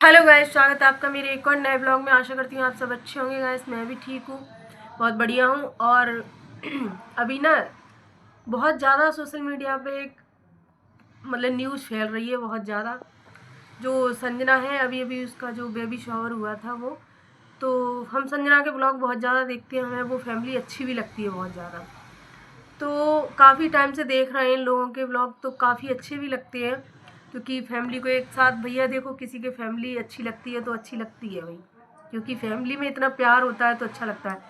Hello guys, स्वागत है आपका मेरे एक और नए ब्लॉग में। आशा करती हूँ आप सब अच्छे होंगे गाइस। मैं भी ठीक हूँ, बहुत बढ़िया हूँ। और अभी ना बहुत ज़्यादा सोशल मीडिया पे एक मतलब न्यूज़ फैल रही है बहुत ज़्यादा। जो संजना है, अभी अभी उसका जो बेबी शावर हुआ था वो, तो हम संजना के ब्लॉग बहुत ज़्यादा देखते हैं, हमें वो फैमिली अच्छी भी लगती है बहुत ज़्यादा। तो काफ़ी टाइम से देख रहे हैं इन लोगों के व्लॉग, तो काफ़ी अच्छे भी लगते हैं क्योंकि फैमिली को एक साथ, भैया देखो किसी के फैमिली अच्छी लगती है तो अच्छी लगती है भाई, क्योंकि फैमिली में इतना प्यार होता है तो अच्छा लगता है।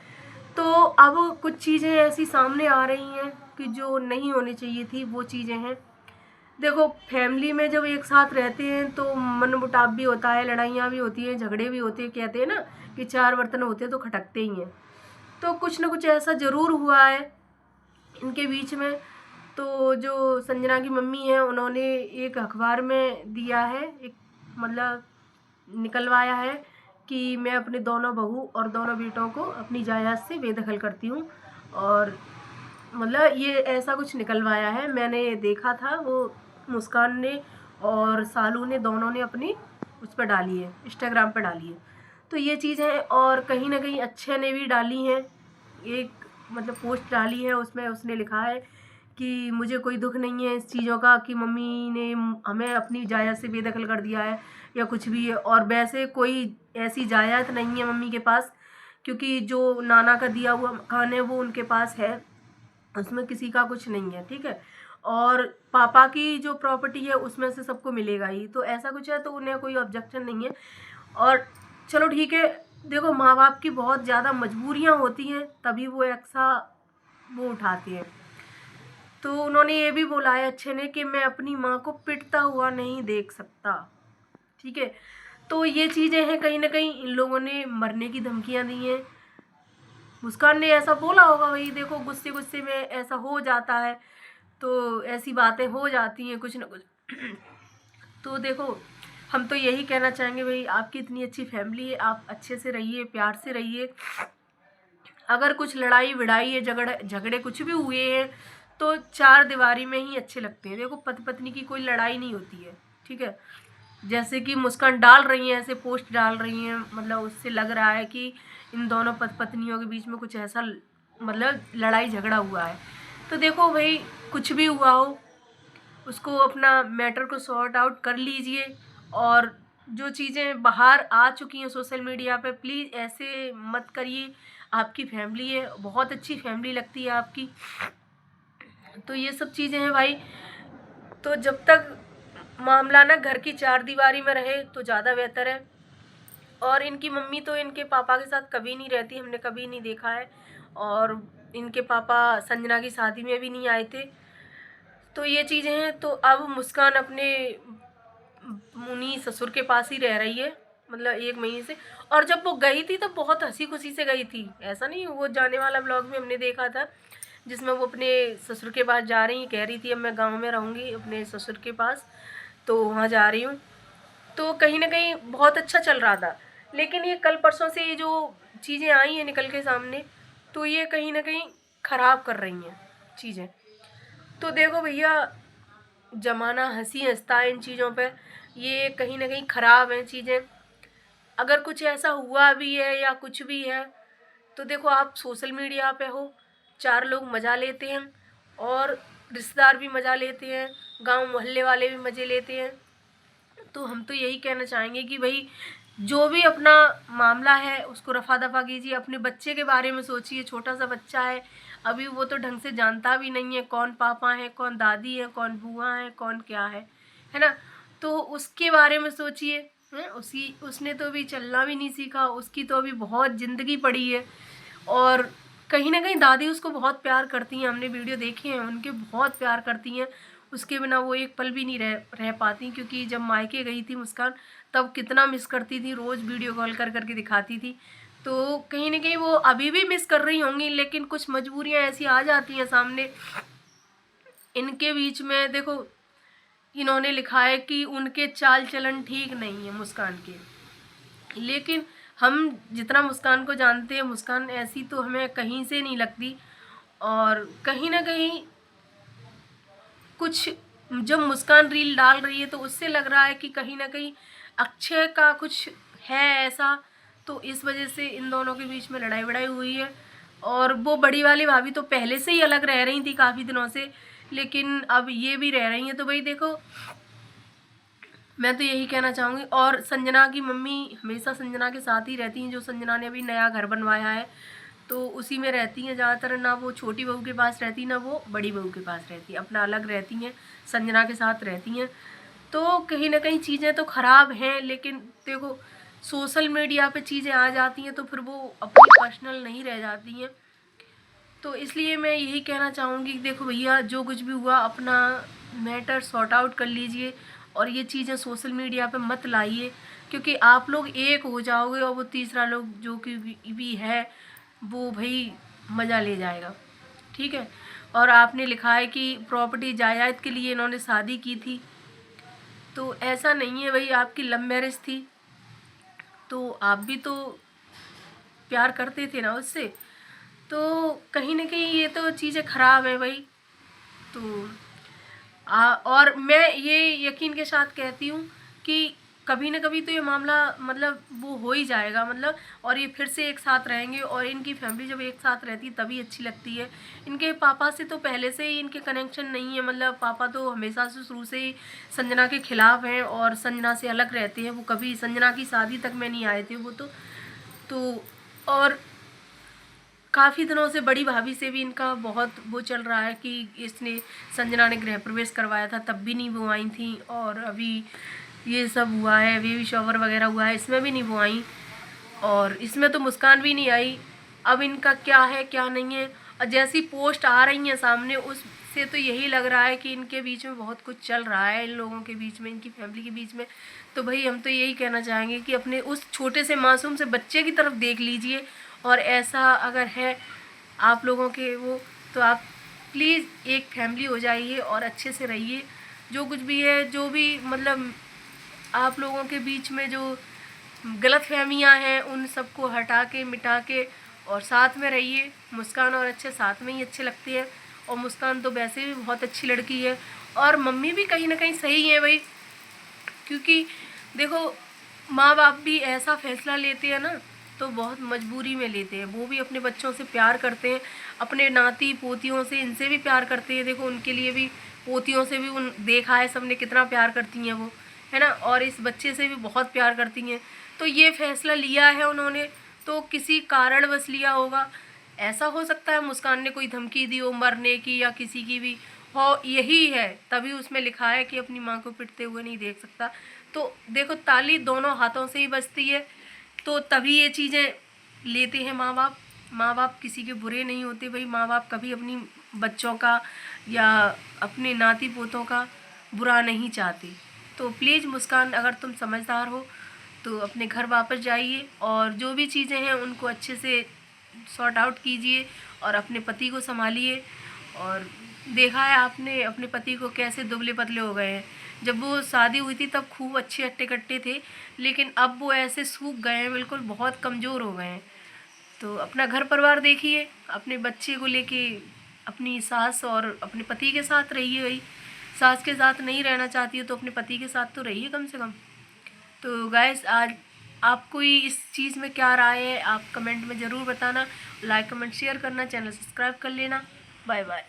तो अब कुछ चीज़ें ऐसी सामने आ रही हैं कि जो नहीं होनी चाहिए थी, वो चीज़ें हैं। देखो, फैमिली में जब एक साथ रहते हैं तो मनमुटाव भी होता है, लड़ाइयाँ भी होती हैं, झगड़े भी होते हैं। कहते हैं ना कि चार बर्तन होते हैं तो खटकते ही हैं। तो कुछ ना कुछ ऐसा ज़रूर हुआ है इनके बीच में। तो जो संजना की मम्मी है, उन्होंने एक अखबार में दिया है, एक मतलब निकलवाया है कि मैं अपने दोनों बहू और दोनों बेटों को अपनी जायदाद से बेदखल करती हूँ। और मतलब ये ऐसा कुछ निकलवाया है, मैंने देखा था वो, मुस्कान ने और सालू ने, दोनों ने अपनी उस पर डाली है, इंस्टाग्राम पर डाली है। तो ये चीज़ है। और कहीं ना कहीं अच्छे ने भी डाली है, एक मतलब पोस्ट डाली है, उसमें उसने लिखा है कि मुझे कोई दुख नहीं है इस चीज़ों का कि मम्मी ने हमें अपनी जायदाद से बेदखल कर दिया है या कुछ भी है। और वैसे कोई ऐसी जायदाद नहीं है मम्मी के पास, क्योंकि जो नाना का दिया हुआ मकान है वो उनके पास है, उसमें किसी का कुछ नहीं है, ठीक है। और पापा की जो प्रॉपर्टी है उसमें से सबको मिलेगा ही, तो ऐसा कुछ है, तो उन्हें कोई ऑब्जेक्शन नहीं है। और चलो ठीक है, देखो माँ बाप की बहुत ज़्यादा मजबूरियाँ होती हैं तभी वो ऐसा वो उठाते हैं। तो उन्होंने ये भी बोला है अच्छे ने कि मैं अपनी माँ को पिटता हुआ नहीं देख सकता, ठीक है। तो ये चीज़ें हैं, कहीं ना कहीं इन लोगों ने मरने की धमकियाँ दी हैं। मुस्कान ने ऐसा बोला होगा, भाई देखो गुस्से गुस्से में ऐसा हो जाता है, तो ऐसी बातें हो जाती हैं कुछ ना कुछ। तो देखो, हम तो यही कहना चाहेंगे भाई, आपकी इतनी अच्छी फैमिली है, आप अच्छे से रहिए, प्यार से रहिए। अगर कुछ लड़ाई विड़ाई है, झगड़े झगड़े कुछ भी हुए हैं तो चार दीवारी में ही अच्छे लगते हैं। देखो, पति पत्नी की कोई लड़ाई नहीं होती है, ठीक है। जैसे कि मुस्कान डाल रही हैं, ऐसे पोस्ट डाल रही हैं, मतलब उससे लग रहा है कि इन दोनों पति पत्नियों के बीच में कुछ ऐसा मतलब लड़ाई झगड़ा हुआ है। तो देखो भाई, कुछ भी हुआ हो, उसको अपना मैटर को सॉर्ट आउट कर लीजिए। और जो चीज़ें बाहर आ चुकी हैं सोशल मीडिया पे, प्लीज़ ऐसे मत करिए। आपकी फैमिली है, बहुत अच्छी फैमिली लगती है आपकी। तो ये सब चीज़ें हैं भाई। तो जब तक मामला ना घर की चार दीवारी में रहे तो ज़्यादा बेहतर है। और इनकी मम्मी तो इनके पापा के साथ कभी नहीं रहती, हमने कभी नहीं देखा है। और इनके पापा संजना की शादी में भी नहीं आए थे। तो ये चीज़ें हैं। तो अब मुस्कान अपने उन्हीं ससुर के पास ही रह रही है, मतलब 1 महीने से। और जब वो गई थी तो बहुत हंसी खुशी से गई थी, ऐसा नहीं, वो जाने वाला ब्लॉग में हमने देखा था जिसमें वो अपने ससुर के पास जा रही, कह रही थी अब मैं गांव में रहूँगी अपने ससुर के पास, तो वहाँ जा रही हूँ। तो कहीं ना कहीं बहुत अच्छा चल रहा था। लेकिन ये कल परसों से ये जो चीज़ें आई हैं निकल के सामने, तो ये कहीं ना कहीं ख़राब कर रही हैं चीज़ें। तो देखो भैया, ज़माना हंसी हंसता है इन चीज़ों पे, ये कहीं ना कहीं ख़राब हैं चीज़ें। अगर कुछ ऐसा हुआ भी है या कुछ भी है, तो देखो आप सोशल मीडिया पे हो, चार लोग मज़ा लेते हैं और रिश्तेदार भी मज़ा लेते हैं, गांव मोहल्ले वाले भी मज़े लेते हैं। तो हम तो यही कहना चाहेंगे कि भाई, जो भी अपना मामला है उसको रफा दफा कीजिए। अपने बच्चे के बारे में सोचिए, छोटा सा बच्चा है, अभी वो तो ढंग से जानता भी नहीं है कौन पापा है, कौन दादी है, कौन बुआ है, कौन क्या है ना। तो उसके बारे में सोचिए। उसने तो अभी चलना भी नहीं सीखा, उसकी तो अभी बहुत ज़िंदगी पड़ी है। और कहीं ना कहीं दादी उसको बहुत प्यार करती हैं, हमने वीडियो देखे हैं उनके, बहुत प्यार करती हैं। उसके बिना वो एक पल भी नहीं रह पाती, क्योंकि जब मायके गई थी मुस्कान, तब कितना मिस करती थी, रोज़ वीडियो कॉल कर करके दिखाती थी। तो कहीं ना कहीं वो अभी भी मिस कर रही होंगी, लेकिन कुछ मजबूरियाँ ऐसी आ जाती हैं सामने इनके बीच में। देखो, इन्होंने लिखा है कि उनके चाल चलन ठीक नहीं है मुस्कान के, लेकिन हम जितना मुस्कान को जानते हैं, मुस्कान ऐसी तो हमें कहीं से नहीं लगती। और कहीं ना कहीं कुछ, जब मुस्कान रील डाल रही है तो उससे लग रहा है कि कहीं ना कहीं अक्षय का कुछ है ऐसा, तो इस वजह से इन दोनों के बीच में लड़ाई वड़ाई हुई है। और वो बड़ी वाली भाभी तो पहले से ही अलग रह रही थी काफ़ी दिनों से, लेकिन अब ये भी रह रही हैं। तो भाई देखो, मैं तो यही कहना चाहूँगी। और संजना की मम्मी हमेशा संजना के साथ ही रहती हैं। जो संजना ने अभी नया घर बनवाया है तो उसी में रहती हैं ज़्यादातर। ना वो छोटी बहू के पास रहती, ना वो बड़ी बहू के पास रहती, अपना अलग रहती हैं, संजना के साथ रहती हैं। तो कहीं ना कहीं चीज़ें तो ख़राब हैं, लेकिन देखो सोशल मीडिया पे चीज़ें आ जाती हैं तो फिर वो अपनी पर्सनल नहीं रह जाती हैं। तो इसलिए मैं यही कहना चाहूँगी कि देखो भैया, जो कुछ भी हुआ अपना मैटर सॉर्ट आउट कर लीजिए और ये चीज़ें सोशल मीडिया पे मत लाइए, क्योंकि आप लोग एक हो जाओगे और वो तीसरा लोग जो कि भी है वो भाई मज़ा ले जाएगा। ठीक है। और आपने लिखा है कि प्रॉपर्टी जायदाद के लिए इन्होंने शादी की थी, तो ऐसा नहीं है भाई, आपकी लव मैरिज थी तो आप भी तो प्यार करते थे ना उससे। तो कहीं ना कहीं ये तो चीज़ें ख़राब है भाई। तो और मैं ये यकीन के साथ कहती हूँ कि कभी ना कभी तो ये मामला मतलब वो हो ही जाएगा, मतलब और ये फिर से एक साथ रहेंगे। और इनकी फैमिली जब एक साथ रहती है तभी अच्छी लगती है। इनके पापा से तो पहले से ही इनके कनेक्शन नहीं है, मतलब पापा तो हमेशा से शुरू से ही संजना के खिलाफ हैं और संजना से अलग रहते हैं। वो कभी संजना की शादी तक में नहीं आए थे वो तो और काफ़ी दिनों से बड़ी भाभी से भी इनका बहुत वो चल रहा है कि इसने संजना ने गृह प्रवेश करवाया था तब भी नहीं वो आई थी, और अभी ये सब हुआ है, बेबी शॉवर वगैरह हुआ है, इसमें भी नहीं वो आई, और इसमें तो मुस्कान भी नहीं आई। अब इनका क्या है क्या नहीं है, और जैसी पोस्ट आ रही हैं सामने उससे तो यही लग रहा है कि इनके बीच में बहुत कुछ चल रहा है, इन लोगों के बीच में, इनकी फैमिली के बीच में। तो भाई हम तो यही कहना चाहेंगे कि अपने उस छोटे से मासूम से बच्चे की तरफ देख लीजिए, और ऐसा अगर है आप लोगों के वो, तो आप प्लीज़ एक फैमिली हो जाइए और अच्छे से रहिए। जो कुछ भी है, जो भी मतलब आप लोगों के बीच में जो गलतफहमियां हैं उन सबको हटा के मिटा के और साथ में रहिए। मुस्कान और अच्छे साथ में ही अच्छे लगते हैं, और मुस्कान तो वैसे भी बहुत अच्छी लड़की है, और मम्मी भी कहीं ना कहीं सही है भाई। क्योंकि देखो माँ बाप भी ऐसा फैसला लेते हैं ना तो बहुत मजबूरी में लेते हैं। वो भी अपने बच्चों से प्यार करते हैं, अपने नाती पोतियों से इनसे भी प्यार करते हैं। देखो उनके लिए भी, पोतियों से भी उन देखा है सबने कितना प्यार करती हैं वो, है ना, और इस बच्चे से भी बहुत प्यार करती हैं। तो ये फैसला लिया है उन्होंने तो किसी कारणवश लिया होगा। ऐसा हो सकता है मुस्कान ने कोई धमकी दी हो मरने की या किसी की भी हो, यही है तभी उसमें लिखा है कि अपनी माँ को पिटते हुए नहीं देख सकता। तो देखो ताली दोनों हाथों से ही बजती है, तो तभी ये चीज़ें लेते हैं माँ बाप। माँ बाप किसी के बुरे नहीं होते भाई, माँ बाप कभी अपनी बच्चों का या अपने नाती पोतों का बुरा नहीं चाहते। तो प्लीज़ मुस्कान, अगर तुम समझदार हो तो अपने घर वापस जाइए और जो भी चीज़ें हैं उनको अच्छे से सॉर्ट आउट कीजिए और अपने पति को संभालिए। और देखा है आपने अपने पति को कैसे दुबले पतले हो गए हैं। जब वो शादी हुई थी तब खूब अच्छे हट्टे कट्टे थे, लेकिन अब वो ऐसे सूख गए हैं, बिल्कुल बहुत कमज़ोर हो गए हैं। तो अपना घर परिवार देखिए, अपने बच्चे को लेके अपनी सास और अपने पति के साथ रहिए भाई। सास के साथ नहीं रहना चाहती हो तो अपने पति के साथ तो रहिए कम से कम। तो गाइस, आज आपको इस चीज़ में क्या राय है आप कमेंट में ज़रूर बताना। लाइक कमेंट शेयर करना, चैनल सब्सक्राइब कर लेना। Bye bye.